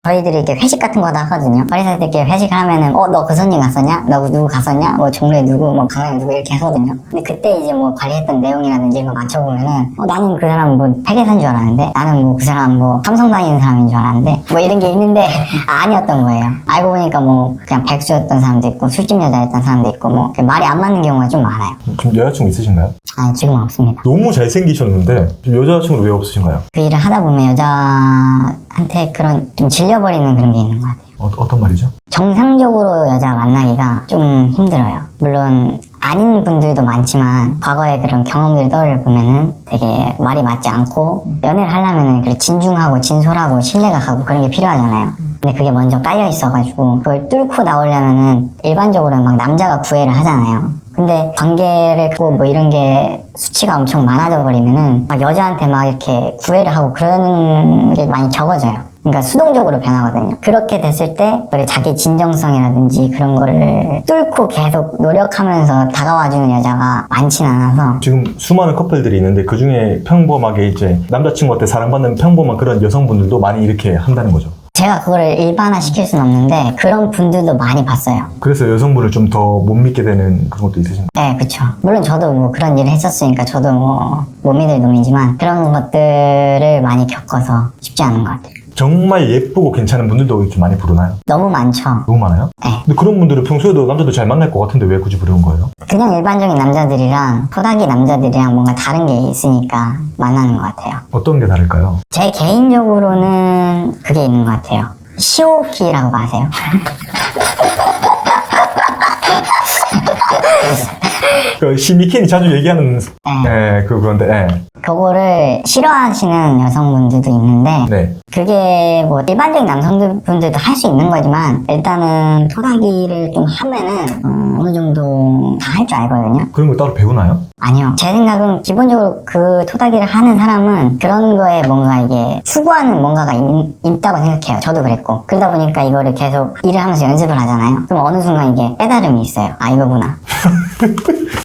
저희들이 이렇게 회식 같은 거도 하거든요. 어린이들끼리 회식을 하면은, 너 그 손님 갔었냐? 너 누구 갔었냐? 뭐, 종로에 누구, 뭐, 강남에 누구 이렇게 하거든요. 근데 그때 이제 뭐, 관리했던 내용이라든지 이거 맞춰보면은, 나는 그 사람 뭐, 회계사인 줄 알았는데, 나는 뭐, 그 사람 뭐, 삼성 다니는 사람인 줄 알았는데, 뭐, 이런 게 있는데, 아니었던 거예요. 알고 보니까 뭐, 그냥 백수였던 사람도 있고, 술집 여자였던 사람도 있고, 뭐, 말이 안 맞는 경우가 좀 많아요. 지금 여자친구 있으신가요? 아니, 지금은 없습니다. 너무 잘생기셨는데 여자친구는 왜 없으신가요? 그 일을 하다 보면 여자한테 그런 좀 질려버리는 그런 게 있는 것 같아요. 어떤 말이죠? 정상적으로 여자 만나기가 좀 힘들어요. 물론 아닌 분들도 많지만 과거의 그런 경험들을 떠올려보면은 되게 말이 맞지 않고 연애를 하려면은 그래 진중하고 진솔하고 신뢰가 가고 그런 게 필요하잖아요. 근데 그게 먼저 깔려 있어가지고 그걸 뚫고 나오려면은 일반적으로 막 남자가 구애를 하잖아요. 근데 관계를 고 뭐 이런 게 수치가 엄청 많아져 버리면은 막 여자한테 막 이렇게 구애를 하고 그러는 게 많이 적어져요. 그러니까 수동적으로 변하거든요. 그렇게 됐을 때 자기 진정성이라든지 그런 거를 뚫고 계속 노력하면서 다가와주는 여자가 많진 않아서 지금 수많은 커플들이 있는데 그 중에 평범하게 이제 남자친구한테 사랑받는 평범한 그런 여성분들도 많이 이렇게 한다는 거죠. 제가 그거를 일반화시킬 수는 없는데 그런 분들도 많이 봤어요. 그래서 여성분을 좀 더 못 믿게 되는 그런 것도 있으신가요? 네, 그쵸. 물론 저도 뭐 그런 일을 했었으니까 저도 뭐 못 믿을 놈이지만 그런 것들을 많이 겪어서 쉽지 않은 것 같아요. 정말 예쁘고 괜찮은 분들도 이렇게 많이 부르나요? 너무 많죠. 너무 많아요? 네. 근데 그런 분들은 평소에도 남자도 잘 만날 것 같은데 왜 굳이 부르는 거예요? 그냥 일반적인 남자들이랑 토닥이 남자들이랑 뭔가 다른 게 있으니까 만나는 것 같아요. 어떤 게 다를까요? 제 개인적으로는 그게 있는 것 같아요. 시오키라고 아세요? 그 시미켄이 자주 얘기하는 그건데 그거를 싫어하시는 여성분들도 있는데 네. 그게 뭐 일반적인 남성분들도 할 수 있는 거지만 일단은 토닥이를 좀 하면은 어느 정도 다 할 줄 알거든요. 그런 걸 따로 배우나요? 아니요. 제 생각은 기본적으로 그 토닥이를 하는 사람은 그런 거에 뭔가 이게 추구하는 뭔가가 있다고 생각해요. 저도 그랬고. 그러다 보니까 이거를 계속 일을 하면서 연습을 하잖아요. 그럼 어느 순간 이게 깨달음이 있어요. 아, 이거구나.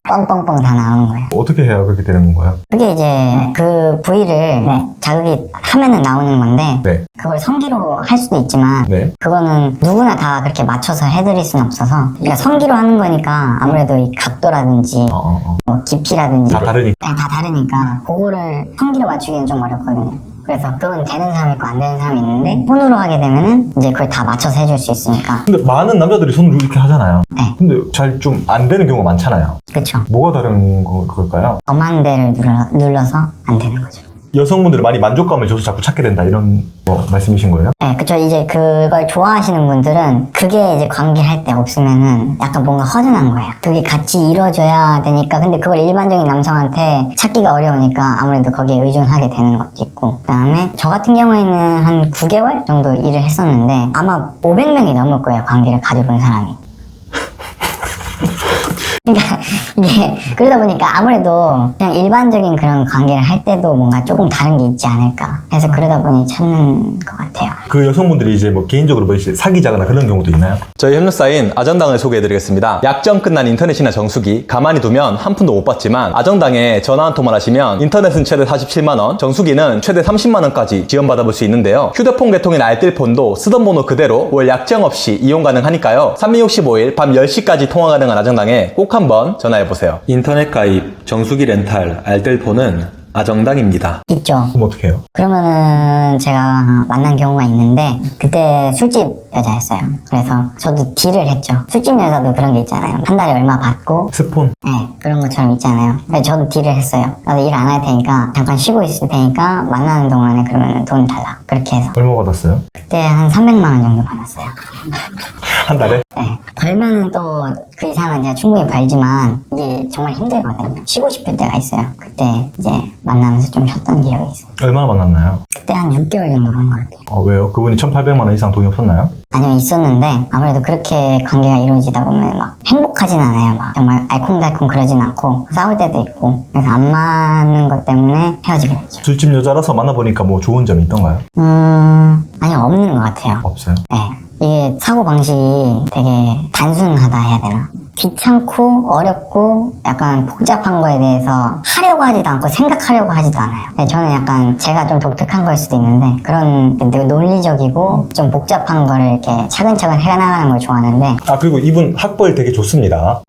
뻥뻥뻥 다 나오는 거예요. 어떻게 해야 그렇게 되는 건가요? 그게 이제 그 부위를 자극이 하면은 나오는 건데 네. 그걸 성기로 할 수도 있지만 네. 그거는 누구나 다 그렇게 맞춰서 해드릴 수는 없어서 그러니까 성기로 하는 거니까 아무래도 이 각도라든지 뭐 깊이라든지 다 다르니까. 네, 다 다르니까 그거를 성기로 맞추기는 좀 어렵거든요. 그래서 그건 되는 사람이 있고 안 되는 사람이 있는데 손으로 하게 되면은 이제 그걸 다 맞춰서 해줄 수 있으니까. 근데 많은 남자들이 손으로 이렇게 하잖아요. 네. 근데 잘 좀 안 되는 경우가 많잖아요. 그쵸. 뭐가 다른 걸까요? 엄한 데를 눌러서 안 되는 거죠. 여성분들이 많이 만족감을 줘서 자꾸 찾게 된다 이런 말씀이신 거예요? 네, 그쵸. 이제 그걸 좋아하시는 분들은 그게 이제 관계할 때 없으면은 약간 뭔가 허전한 거예요. 그게 같이 이루어져야 되니까. 근데 그걸 일반적인 남성한테 찾기가 어려우니까 아무래도 거기에 의존하게 되는 것도 있고. 그 다음에 저 같은 경우에는 한 9개월 정도 일을 했었는데 아마 500명이 넘을 거예요. 관계를 가져본 사람이. 그러니까 이게 그러다 보니까 아무래도 그냥 일반적인 그런 관계를 할 때도 뭔가 조금 다른 게 있지 않을까 해서 그러다 보니 찾는 것 같아요. 그 여성분들이 이제 뭐 개인적으로 뭐 이제 사귀자거나 그런 경우도 있나요? 저희 협력사인 아정당을 소개해드리겠습니다. 약정 끝난 인터넷이나 정수기 가만히 두면 한 푼도 못 받지만 아정당에 전화 한 통만 하시면 인터넷은 최대 47만원, 정수기는 최대 30만원까지 지원받아볼 수 있는데요. 휴대폰 개통이나 알뜰폰도 쓰던 번호 그대로 월 약정 없이 이용 가능하니까요. 365일 밤 10시까지 통화 가능한 아정당에 꼭 한번 전화해보세요. 인터넷 가입, 정수기 렌탈, 알뜰폰은 아정당입니다. 있죠. 그럼 어떻게 해요? 그러면은 제가 만난 경우가 있는데 그때 술집 여자였어요. 그래서 저도 딜을 했죠. 술집 여자도 그런 게 있잖아요. 한 달에 얼마 받고 스폰? 네, 그런 것처럼 있잖아요. 그래서 저도 딜을 했어요. 나도 일 안 할 테니까 잠깐 쉬고 있을 테니까 만나는 동안에 그러면 돈 달라. 그렇게 해서 얼마 받았어요? 그때 한 300만 원 정도 받았어요. 한 달에? 네. 벌면은 또 그 이상은 제가 충분히 벌지만 이게 정말 힘들거든요. 쉬고 싶을 때가 있어요. 그때 이제 만나면서 좀 쉬었던 기억이 있어요. 얼마나 만났나요? 그때 한 6개월 정도 한 것 같아요. 왜요? 그분이 1,800만 원 이상 돈이 없었나요? 아니요, 있었는데 아무래도 그렇게 관계가 이루어지다 보면 막 행복하진 않아요. 막 정말 알콩달콩 그러진 않고 싸울 때도 있고 그래서 안 맞는 것 때문에 헤어지게 됐죠. 술집 여자라서 만나보니까 뭐 좋은 점이 있던가요? 아니요, 없는 것 같아요. 없어요. 네. 이게 사고방식이 되게 단순하다 해야 되나? 귀찮고 어렵고 약간 복잡한 거에 대해서 하려고 하지도 않고 생각하려고 하지도 않아요. 근데 저는 약간 제가 좀 독특한 걸 수도 있는데 그런 논리적이고 좀 복잡한 거를 이렇게 차근차근 해나가는 걸 좋아하는데 아, 그리고 이분 학벌 되게 좋습니다.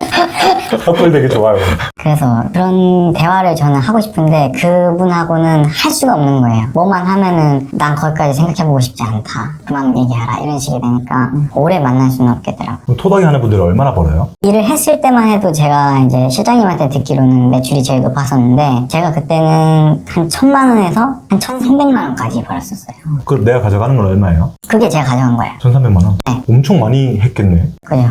학벌 되게 좋아요. 그래서 그런 대화를 저는 하고 싶은데 그분하고는 할 수가 없는 거예요. 뭐만 하면은 난 거기까지 생각해보고 싶지 않다. 그만 얘기하라 이런 식이 되니까 오래 만날 수는 없겠더라고요. 그럼 토닥이 하는 분들은 얼마나 벌어요? 일을 했을 때만 해도 제가 이제 실장님한테 듣기로는 매출이 제일 높았었는데 제가 그때는 한 1,000만 원에서 한 1,300만 원까지 벌었었어요. 그럼 내가 가져가는 건 얼마예요? 그게 제가 가져간 거예요. 1,300만 원? 네. 엄청 많이 했겠네. 그죠?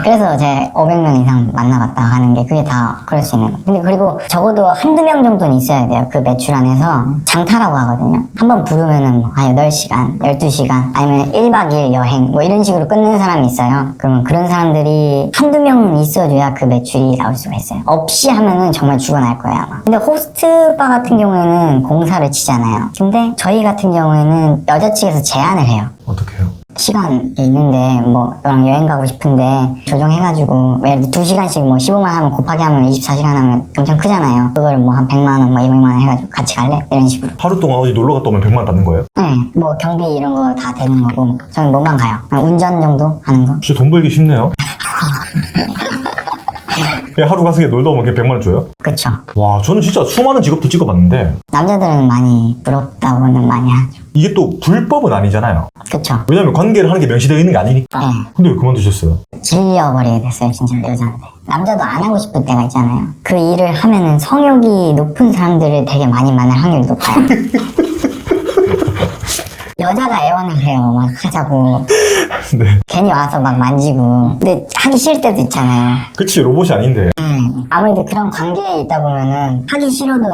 그래서 제 500명 이상 만나봤다 하는 게 그게 다 그럴 수 있는 거. 근데 그리고 적어도 한두 명 정도는 있어야 돼요. 그 매출 안에서 장타라고 하거든요. 한번 부르면은 뭐 한 8시간, 12시간 아니면 1박 2일 여행 뭐 이런 식으로 끊는 사람이 있어요. 그러면 그런 사람들이 한두 명은 있어줘야 그 매출이 나올 수가 있어요. 없이 하면은 정말 죽어날 거예요 아마. 근데 호스트바 같은 경우에는 공사를 치잖아요. 근데 저희 같은 경우에는 여자 측에서 제안을 해요. 어떻게 해요? 시간이 있는데 뭐 너랑 여행 가고 싶은데 조정해가지고 예를 들어 2시간씩 뭐 15만 하면 곱하기 하면 24시간 하면 엄청 크잖아요. 그걸 뭐 한 100만 원, 뭐 200만 원 해가지고 같이 갈래? 이런 식으로. 하루 동안 어디 놀러 갔다 오면 100만 원 받는 거예요? 네, 뭐 경비 이런 거 다 되는 거고 저는 뭐만 가요. 그냥 운전 정도 하는 거. 진짜 돈 벌기 쉽네요. 그냥 하루 가서 그냥 놀다 오면 그냥 100만 원 줘요? 그쵸. 와, 저는 진짜 수많은 직업도 찍어봤는데 남자들은 많이 부럽다고는 많이 하죠. 이게 또 불법은 아니잖아요. 그쵸. 왜냐면 관계를 하는 게 명시되어 있는 게 아니니까. 네. 근데 왜 그만두셨어요? 질려버리게 됐어요, 진짜 여자한테. 남자도 안 하고 싶을 때가 있잖아요. 그 일을 하면은 성욕이 높은 사람들을 되게 많이 만날 확률이 높아요. 여자가 애원을 해요. 막 하자고. 네. 괜히 와서 막 만지고. 근데 하기 싫을 때도 있잖아요. 그치, 로봇이 아닌데. 아무래도 그런 관계에 있다 보면은 하기 싫어도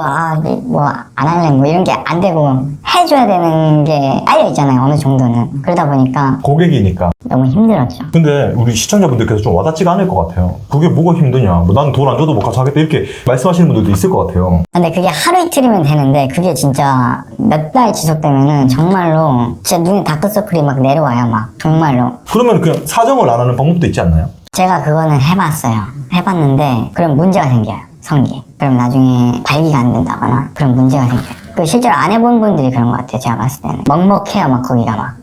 뭐 안 할래 뭐 이런 게 안 되고 해줘야 되는 게 깔려 있잖아요. 어느 정도는. 그러다 보니까 고객이니까. 너무 힘들었죠. 근데 우리 시청자분들께서 좀 와닿지가 않을 것 같아요. 그게 뭐가 힘드냐. 뭐 난 돈 안 줘도 뭐 같이 하겠다. 이렇게 말씀하시는 분들도 있을 것 같아요. 근데 그게 하루 이틀이면 되는데 그게 진짜 몇 달 지속되면은 정말로 진짜 눈에 다크서클이 막 내려와요. 막 정말로. 그러면 그냥 사정을 안 하는 방법도 있지 않나요? 제가 그거는 해봤어요. 해봤는데 그럼 문제가 생겨요. 성기. 그럼 나중에 발기가 안 된다거나 그런 문제가 생겨요. 그 실제로 안 해본 분들이 그런 것 같아요. 제가 봤을 때는. 먹먹해요. 막 거기가 막.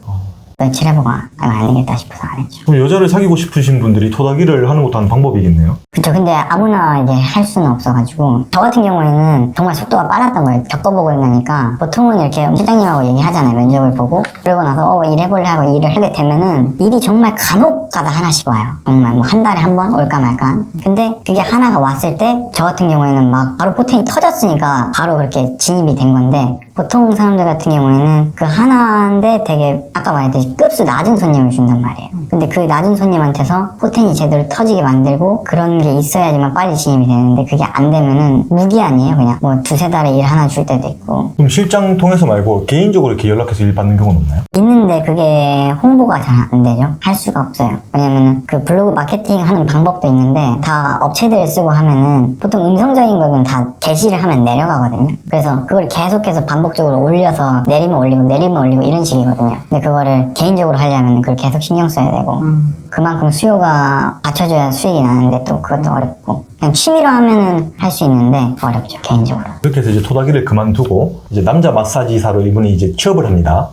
며칠 해보고 안 되겠다 싶어서 안 했죠. 그럼 여자를 사귀고 싶으신 분들이 토닥이를 하는 것도 한 방법이겠네요? 그쵸. 근데 아무나 이제 할 수는 없어가지고 저 같은 경우에는 정말 속도가 빨랐던 거예요. 겪어보고 나니까 보통은 이렇게 실장님하고 얘기하잖아요. 면접을 보고 그러고 나서 일 해볼래 하고 일을 하게 되면은 일이 정말 간혹 가다 하나씩 와요. 정말 뭐 한 달에 한 번 올까 말까. 근데 그게 하나가 왔을 때 저 같은 경우에는 막 바로 포텐이 터졌으니까 바로 그렇게 진입이 된 건데 보통 사람들 같은 경우에는 그 하나인데 되게 아까 말했듯이 급수 낮은 손님을 준단 말이에요. 근데 그 낮은 손님한테서 포텐이 제대로 터지게 만들고 그런 게 있어야지만 빨리 진입이 되는데 그게 안 되면은 무기한이에요. 그냥 뭐 2-3달에 일 하나 줄 때도 있고. 그럼 실장 통해서 말고 개인적으로 이렇게 연락해서 일 받는 경우는 없나요? 있는데 그게 홍보가 잘 안 되죠. 할 수가 없어요. 왜냐면은 그 블로그 마케팅 하는 방법도 있는데 다 업체들을 쓰고 하면은 보통 음성적인 거는 다 게시를 하면 내려가거든요. 그래서 그걸 계속해서 반복적으로 올려서 내리면 올리고 이런 식이거든요. 근데 그거를 개인적으로 하려면 그걸 계속 신경 써야 되고 그만큼 수요가 받쳐줘야 수익이 나는데 또 그것도 어렵고 그냥 취미로 하면은 할 수 있는데 어렵죠. 개인적으로. 그렇게 해서 이제 토닥이를 그만두고 이제 남자 마사지사로 이분이 이제 취업을 합니다.